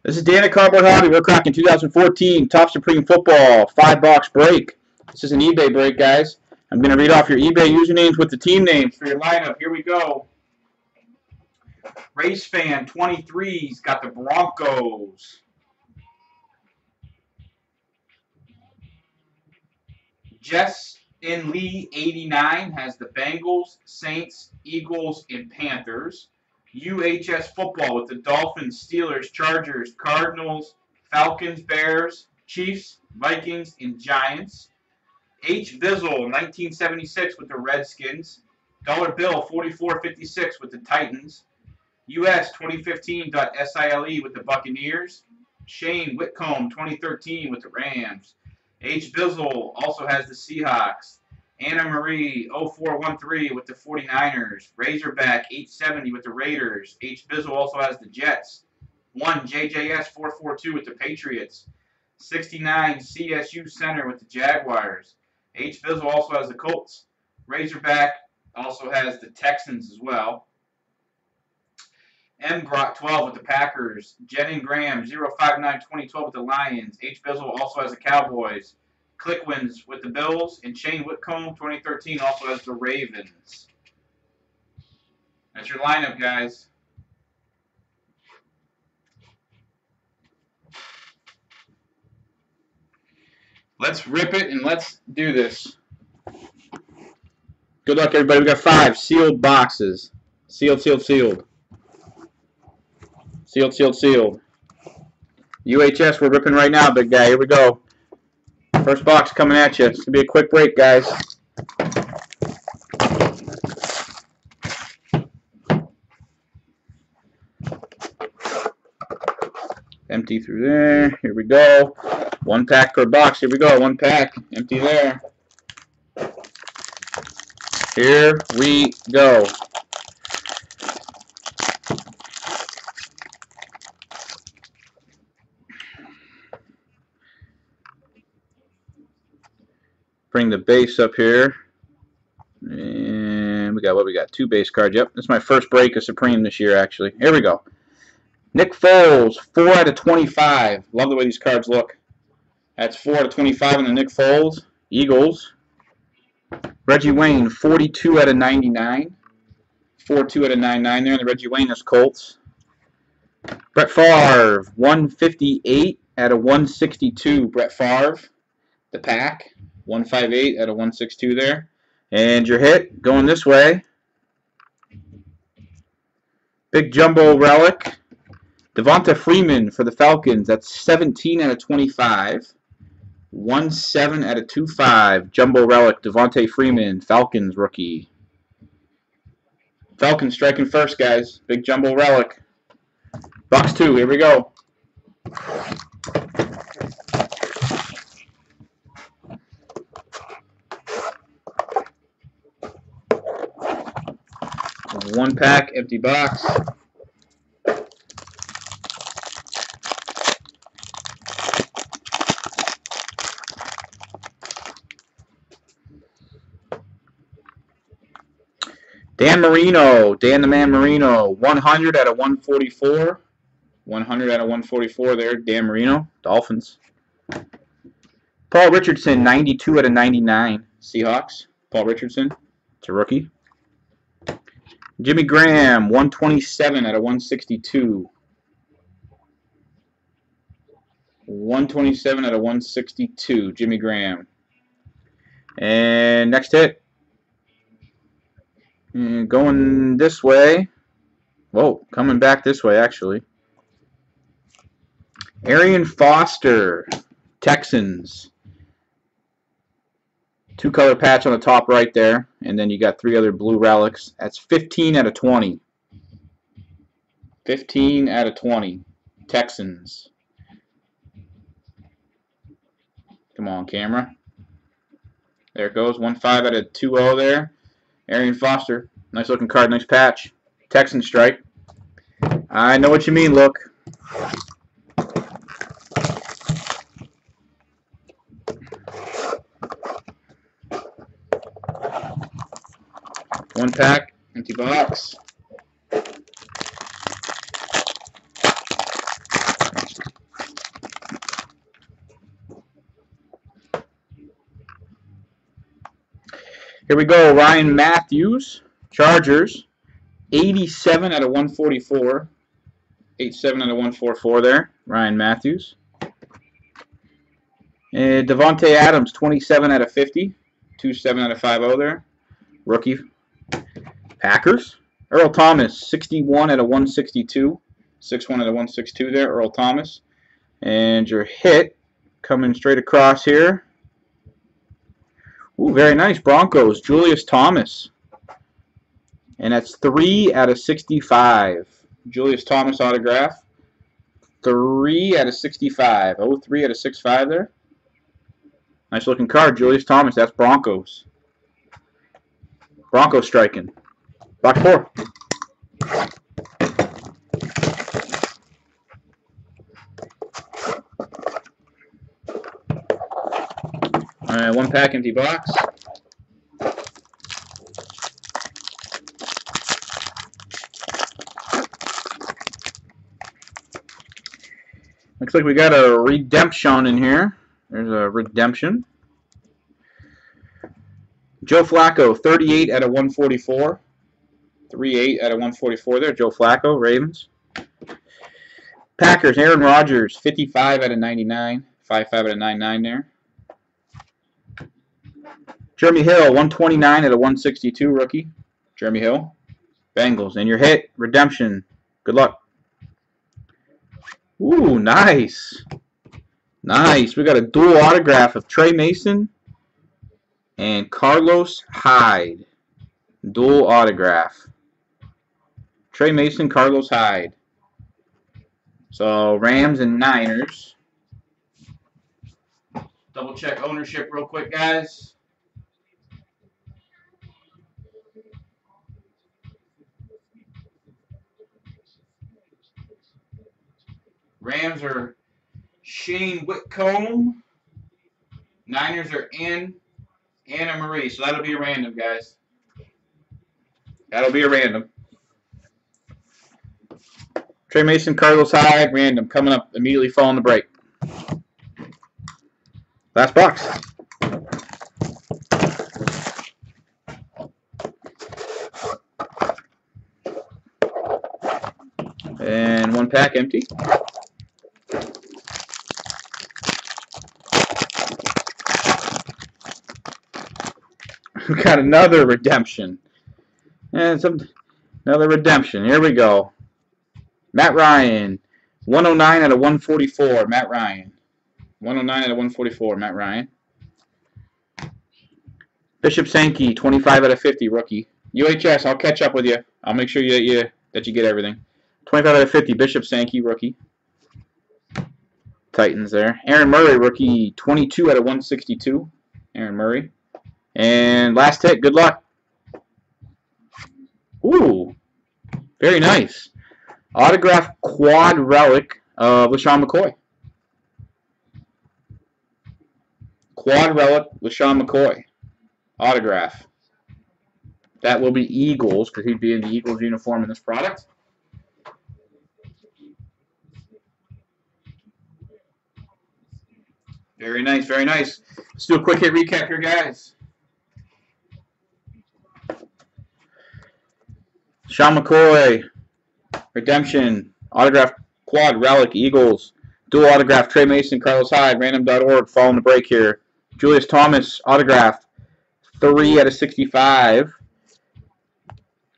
This is Dan at Cardboard Hobby. We're cracking 2014 Top Supreme Football 5-box break. This is an eBay break, guys. I'm going to read off your eBay usernames with the team names for your lineup. Here we go. Race Fan 23's got the Broncos. Jess in Lee 89 has the Bengals, Saints, Eagles, and Panthers. UHS Football with the Dolphins, Steelers, Chargers, Cardinals, Falcons, Bears, Chiefs, Vikings, and Giants. H. Bizzle 1976 with the Redskins. Dollar Bill 4456 with the Titans. US 2015.SILE with the Buccaneers. Shane Whitcomb 2013 with the Rams. H. Bizzle also has the Seahawks. Anna Marie 0413 with the 49ers. Razorback 870 with the Raiders. H. Bizzle also has the Jets. 1 JJS 442 with the Patriots. 69 CSU Center with the Jaguars. H. Bizzle also has the Colts. Razorback also has the Texans as well. M. Grot 12 with the Packers. Jen and Graham 059 2012 with the Lions. H. Bizzle also has the Cowboys. Clickwins with the Bills. And Shane Whitcomb 2013 also has the Ravens. That's your lineup, guys. Let's rip it and let's do this. Good luck, everybody. We got 5 sealed boxes. Sealed, sealed, sealed. Sealed, sealed, sealed. UHS, we're ripping right now, big guy. Here we go. First box coming at you. It's going to be a quick break, guys. Empty through there. Here we go. 1 pack per box. Here we go. 1 pack. Empty there. Here we go. Bring the base up here. And we got what we got? 2 base cards. Yep, this is my first break of Supreme this year, actually. Here we go. Nick Foles, 4 out of 25. Love the way these cards look. That's 4 out of 25 on the Nick Foles. Eagles. Reggie Wayne, 42 out of 99. 4-2 out of 99 there. And the Reggie Wayne is Colts. Brett Favre, 158 out of 162. Brett Favre, the pack. 158 out of 162 there. And your hit going this way. Big Jumbo Relic. Devonta Freeman for the Falcons. That's 17 out of 25. 1-7 out of 25. Jumbo Relic. Devonta Freeman. Falcons rookie. Falcons striking first, guys. Big Jumbo Relic. Box 2. Here we go. One pack, empty box. Dan Marino, Dan the Man Marino, 100 out of 144. 100 out of 144 there, Dan Marino, Dolphins. Paul Richardson, 92 out of 99, Seahawks. Paul Richardson, it's a rookie. Jimmy Graham, 127 out of 162. 127 out of 162, Jimmy Graham. And next hit. And going this way. Whoa, coming back this way, actually. Arian Foster, Texans. 2-color patch on the top right there. And then you got 3 other blue relics. That's 15 out of 20. 15 out of 20. Texans. Come on, camera. There it goes. 1-5 out of 2-0 there. Arian Foster. Nice looking card. Nice patch. Texan strike. I know what you mean, look. One pack, empty box. Here we go. Ryan Matthews, Chargers, 87 out of 144. 87 out of 144 there. Ryan Matthews. And Devontae Adams, 27 out of 50. 27 out of 50 there. Rookie. Packers. Earl Thomas, 61 out of 162. 61 out of 162 there. Earl Thomas. And your hit coming straight across here. Ooh, very nice. Broncos. Julius Thomas. And that's 3 out of 65. Julius Thomas autograph. 3 out of 65. Oh, 3 out of 65 there. Nice looking card. Julius Thomas. That's Broncos. Broncos striking. Box 4. Alright, 1 pack, empty box. Looks like we got a redemption in here. There's a redemption. Joe Flacco, 38 out of 144. 38 out of 144 there. Joe Flacco, Ravens. Packers, Aaron Rodgers, 55 out of 99. 55 out of 99 there. Jeremy Hill, 129 out of 162, rookie. Jeremy Hill. Bengals. And your hit, redemption. Good luck. Ooh, nice. Nice. We got a dual autograph of Trey Mason and Carlos Hyde. Dual autograph. Trey Mason, Carlos Hyde. So, Rams and Niners. Double check ownership real quick, guys. Rams are Shane Whitcomb. Niners are Anna Marie. So that'll be a random, guys. That'll be a random. Trey Mason, Carlos Hyde, random. Coming up immediately following the break. Last box. And 1 pack empty. We got another redemption. And another redemption. Here we go. Matt Ryan. 109 out of 144. Matt Ryan. 109 out of 144. Matt Ryan. Bishop Sankey. 25 out of 50. Rookie. UHS. I'll catch up with you. I'll make sure that you get everything. 25 out of 50. Bishop Sankey. Rookie. Titans there. Aaron Murray. Rookie. 22 out of 162. Aaron Murray. And last hit, good luck. Ooh, very nice. Autograph quad relic of LaShawn McCoy. Quad relic LaShawn McCoy. Autograph. That will be Eagles, because he'd be in the Eagles uniform in this product. Very nice, very nice. Let's do a quick hit recap here, guys. Sean McCoy, redemption, autograph quad relic, Eagles, dual autograph, Trey Mason, Carlos Hyde, random.org, following the break here. Julius Thomas, autograph, 3 out of 65.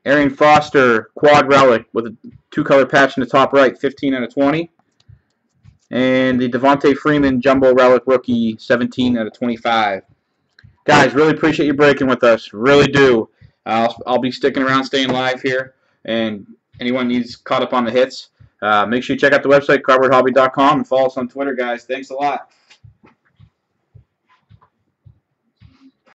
Arian Foster, quad relic with a 2-color patch in the top right, 15 out of 20. And the Devontae Freeman jumbo relic rookie, 17 out of 25. Guys, really appreciate you breaking with us. Really do. I'll be sticking around, staying live here. And anyone needs caught up on the hits, make sure you check out the website, cardboardhobby.com, and follow us on Twitter, guys. Thanks a lot.